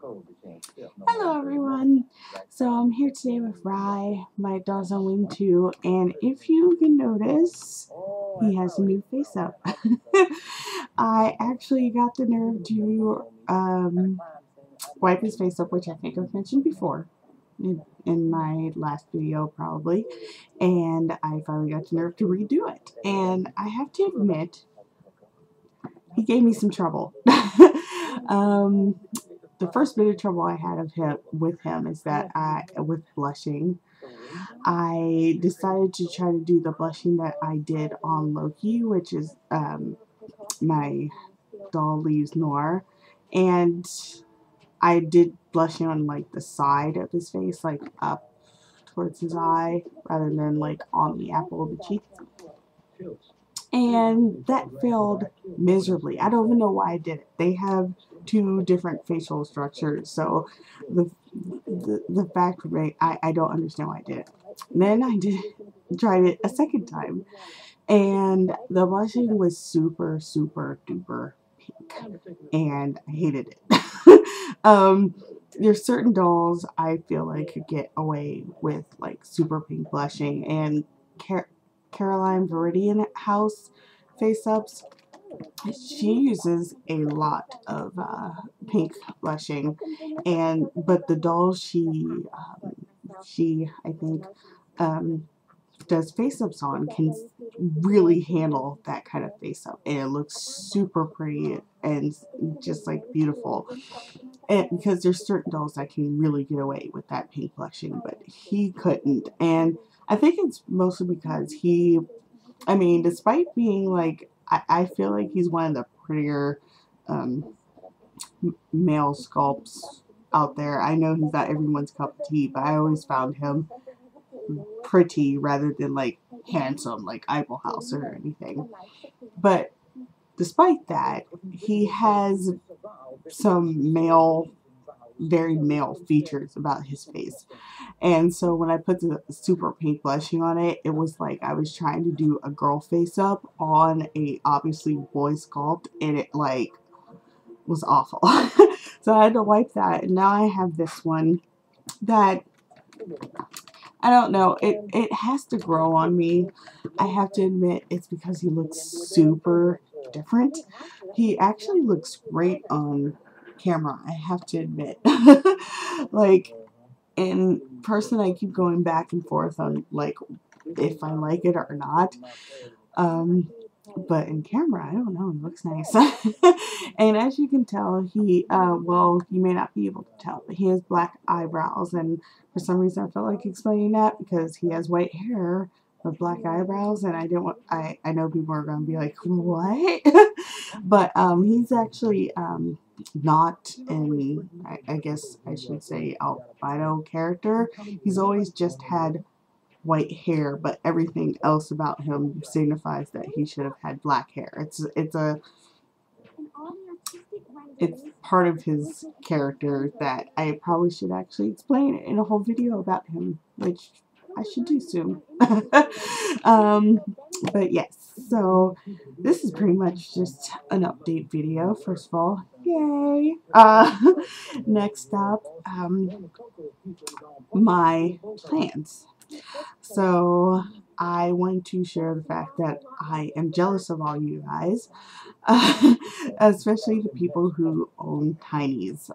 Hello everyone! So I'm here today with Rye, my dog's on wing 2, and if you can notice, he has a new face up. I actually got the nerve to wipe his face up, which I think I've mentioned before in my last video probably, and I finally got the nerve to redo it. And I have to admit, he gave me some trouble. The first bit of trouble I had with him is that with blushing, I decided to try to do the blushing that I did on Loki, which is my doll leaves Noir, and I did blushing on like the side of his face, like up towards his eye, rather than like on the apple of the cheek. And that failed miserably. I don't even know why I did it. They have two different facial structures, so the fact remains, I don't understand why I did it. Then I tried it a second time, and the blushing was super duper pink, and I hated it. There's certain dolls I feel like could get away with like super pink blushing, and Caroline Viridian House face ups, she uses a lot of pink blushing, but the doll she I think does face ups on can really handle that kind of face up, and it looks super pretty and just like beautiful. And because there's certain dolls that can really get away with that pink blushing, but he couldn't. And I think it's mostly because despite being like, I feel like he's one of the prettier male sculpts out there. I know he's not everyone's cup of tea, but I always found him pretty rather than like handsome like Eiffel House or anything. But despite that, he has some very male features about his face. And so when I put the super pink blushing on it, it was like I was trying to do a girl face up on a obviously boy sculpt, and it like was awful. So I had to wipe that, and now I have this one that I don't know, it has to grow on me. I have to admit, it's because he looks super different. He actually looks great on camera, I have to admit. Like, in person, I keep going back and forth on like if I like it or not. But in camera, I don't know, it looks nice. And as you can tell, well, you may not be able to tell, but he has black eyebrows, and for some reason I felt like explaining that because he has white hair with black eyebrows, and I know people are going to be like, what? But he's actually not an, I guess I should say, albino character. He's always just had white hair, but everything else about him signifies that he should have had black hair. It's part of his character that I probably should actually explain in a whole video about him, which I should do soon. But yes, so this is pretty much just an update video. First of all, yay! Next up, my plans. So I want to share the fact that I am jealous of all you guys, especially the people who own tinies.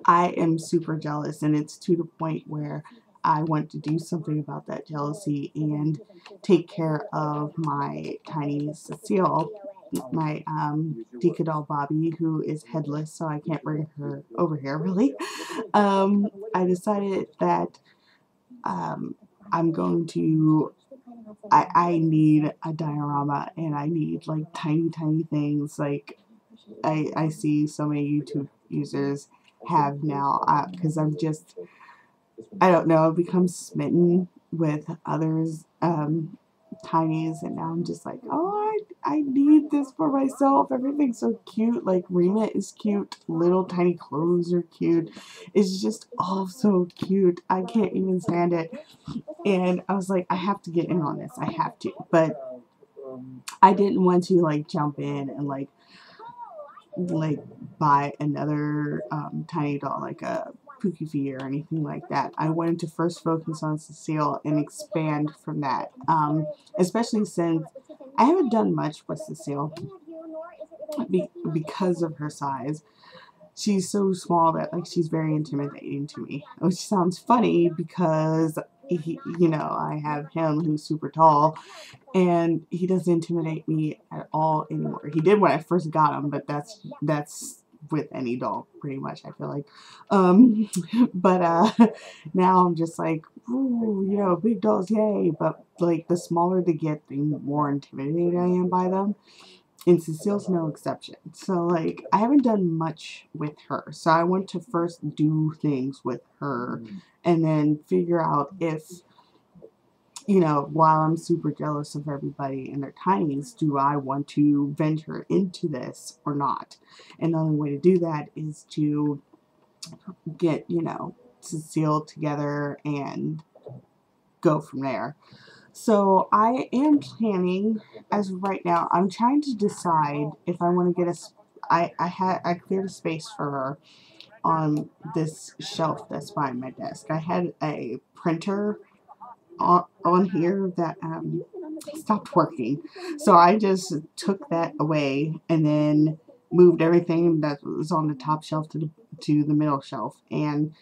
I am super jealous, and it's to the point where I want to do something about that jealousy and take care of my tiny Cecile, my Dika doll Bobby, who is headless, so I can't bring her over here really. I decided that I'm going to, I need a diorama, and I need like tiny things like I see so many YouTube users have now, because I don't know, I've become smitten with others tinies, and now I'm just like, oh, I need this for myself. Everything's so cute. Like, rement is cute, little tiny clothes are cute. It's just all so cute. I can't even stand it. And I was like, I have to get in on this. I have to. But I didn't want to like jump in and like like buy another tiny doll like a Pukipuki or anything like that. I wanted to first focus on Cecile and expand from that, especially since I haven't done much with Cecile because of her size. She's so small that like she's very intimidating to me, which sounds funny because you know, I have him who's super tall and he doesn't intimidate me at all anymore. He did when I first got him, but that's with any doll pretty much, I feel like. But now I'm just like, ooh, you know, big dolls, yay. But like the smaller they get, the more intimidated I am by them. And Cecile's no exception. So like I haven't done much with her. So I want to first do things with her and then figure out if, you know, while I'm super jealous of everybody and their tinies, do I want to venture into this or not? And the only way to do that is to get, you know, Cecile together and go from there. So I am planning, as of right now, I'm trying to decide if I want to get I cleared a space for her on this shelf that's behind my desk. I had a printer on here that stopped working, so I just took that away and then moved everything that was on the top shelf to the middle shelf, and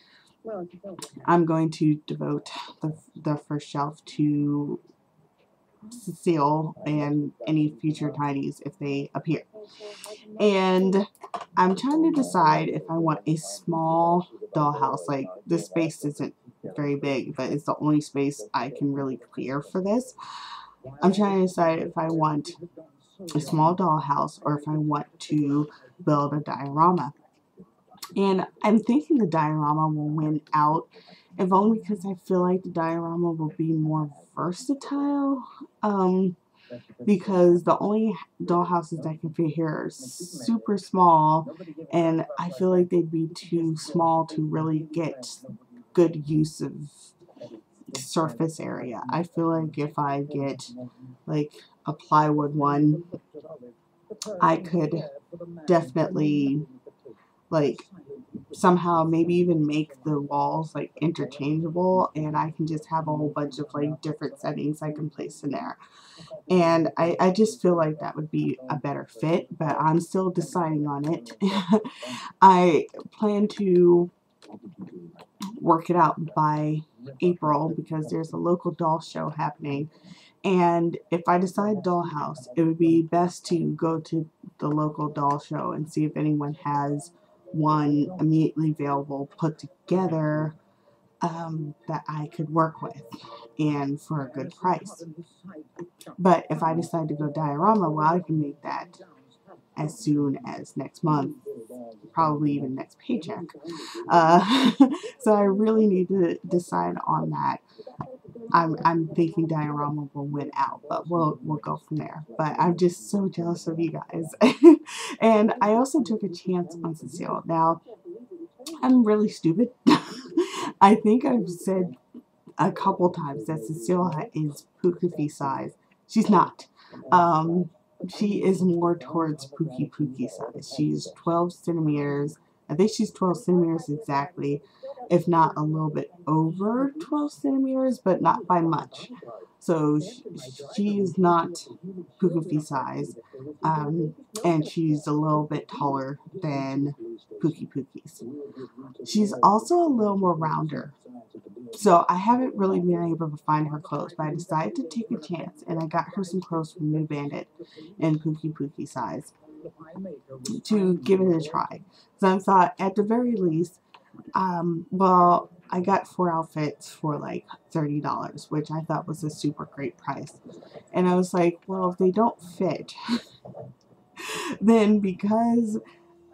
I'm going to devote the first shelf to Cecile and any future tinies if they appear. And I'm trying to decide if I want a small dollhouse. Like, this space isn't very big, but it's the only space I can really clear for this. I'm trying to decide if I want a small dollhouse or if I want to build a diorama. And I'm thinking the diorama will win out, if only because I feel like the diorama will be more versatile. Because the only dollhouses that can fit here are super small, and I feel like they'd be too small to really get good use of surface area. I feel like if I get like a plywood one, I could definitely like somehow maybe even make the walls like interchangeable, and I can just have a whole bunch of like different settings I can place in there. And I just feel like that would be a better fit, but I'm still deciding on it. I plan to work it out by April because there's a local doll show happening. And if I decide dollhouse, it would be best to go to the local doll show and see if anyone has one immediately available put together that I could work with and for a good price. But if I decide to go diorama, well, I can make that as soon as next month, probably even next paycheck. So I really need to decide on that. I'm thinking diorama will win out, but we'll go from there. But I'm just so jealous of you guys. And I also took a chance on Cecile. Now, I'm really stupid. I think I've said a couple times that Cecile is Pukipuki-sized. She's not. She is more towards Pukipuki-sized. She's 12 centimeters. I think she's 12 centimeters exactly, if not a little bit over 12 centimeters, but not by much. So she's not Pukipuki-sized, and she's a little bit taller than Pukipuki's. She's also a little more rounder. So I haven't really been able to find her clothes, but I decided to take a chance, and I got her some clothes from New Bandit in Pukipuki-sized to give it a try. So I thought, at the very least, well, I got 4 outfits for like $30, which I thought was a super great price. And I was like, well, if they don't fit, then because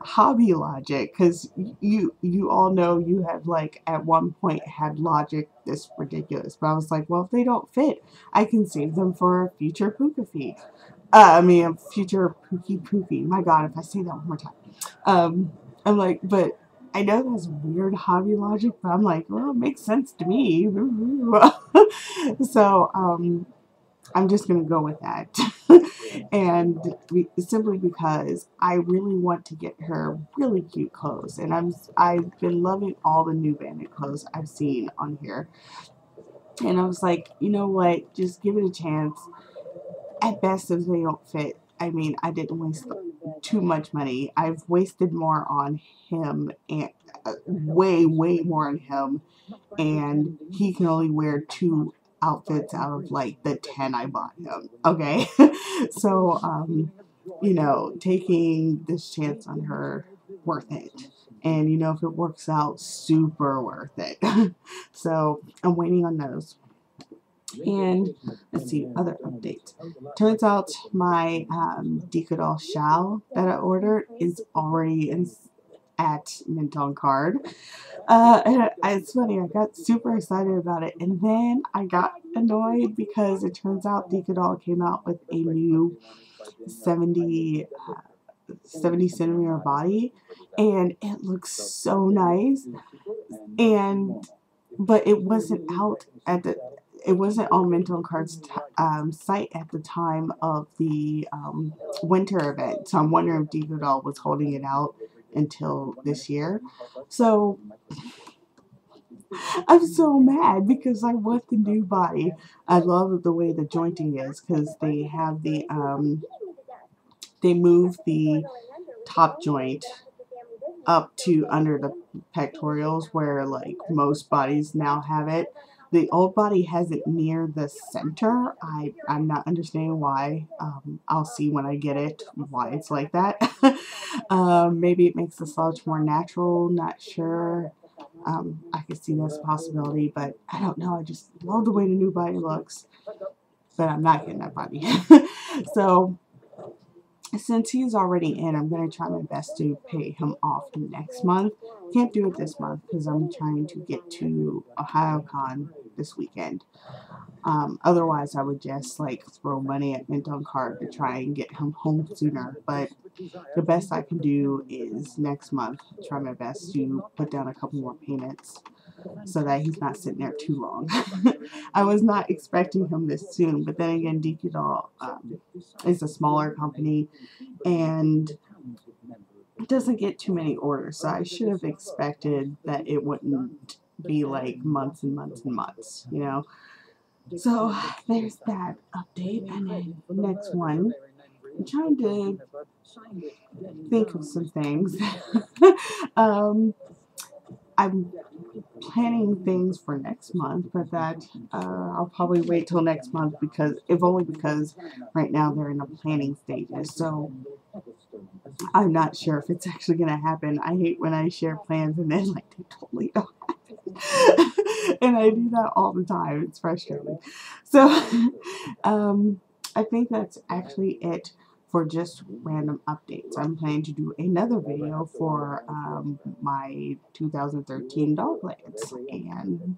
Hobby Logic, because you all know you have like at one point had logic this ridiculous, but I was like, well, if they don't fit, I can save them for a future Pukipuki. A future Pukipuki. My God, if I say that one more time. I'm like, but I know that's weird hobby logic, but I'm like, well, it makes sense to me. So, I'm just going to go with that. And simply because I really want to get her really cute clothes. And I've been loving all the new Bandit clothes I've seen on here. And I was like, you know what? Just give it a chance. At best, if they don't fit, I mean, I didn't waste too much money. I've wasted more on him, and way more on him. And he can only wear 2 outfits out of like the 10 I bought him. Okay. So, you know, taking this chance on her, worth it. And, you know, if it works out, super worth it. So, I'm waiting on those. And let's see, other updates. Turns out my Decadal shawl that I ordered is already at mint on card. And it's funny, I got super excited about it, and then I got annoyed because it turns out Decadal came out with a new 70 centimeter body, and it looks so nice. But it wasn't out at the. It wasn't on Mint on Card's site at the time of the winter event, so I'm wondering if Decadal was holding it out until this year. So I'm so mad because I want the new body. I love the way the jointing is because they have the they move the top joint up to under the pectorals where like most bodies now have it. The old body has it near the center. I'm not understanding why. I'll see when I get it why it's like that. Maybe it makes the slouch more natural. Not sure. I could see that's a possibility, but I don't know. I just love the way the new body looks. But I'm not getting that body. So, since he's already in, I'm going to try my best to pay him off next month. Can't do it this month because I'm trying to get to OhioCon this weekend. Otherwise, I would just like throw money at Mint on Card to try and get him home sooner. But the best I can do is next month try my best to put down a couple more payments so that he's not sitting there too long. I was not expecting him this soon, but then again, Decadal is a smaller company and doesn't get too many orders, so I should have expected that it wouldn't be like months and months and months, you know. So there's that update, and then the next one, I'm trying to think of some things. I'm planning things for next month, but that I'll probably wait till next month because, if only because right now they're in the planning stages. So I'm not sure if it's actually going to happen. I hate when I share plans and then like they totally don't happen. And I do that all the time. It's frustrating. So I think that's actually it for just random updates. I'm planning to do another video for my 2013 dog plans, and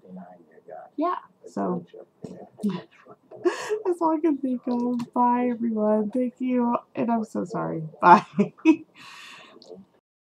yeah, so that's all I can think of. Bye everyone, thank you, and I'm so sorry. Bye.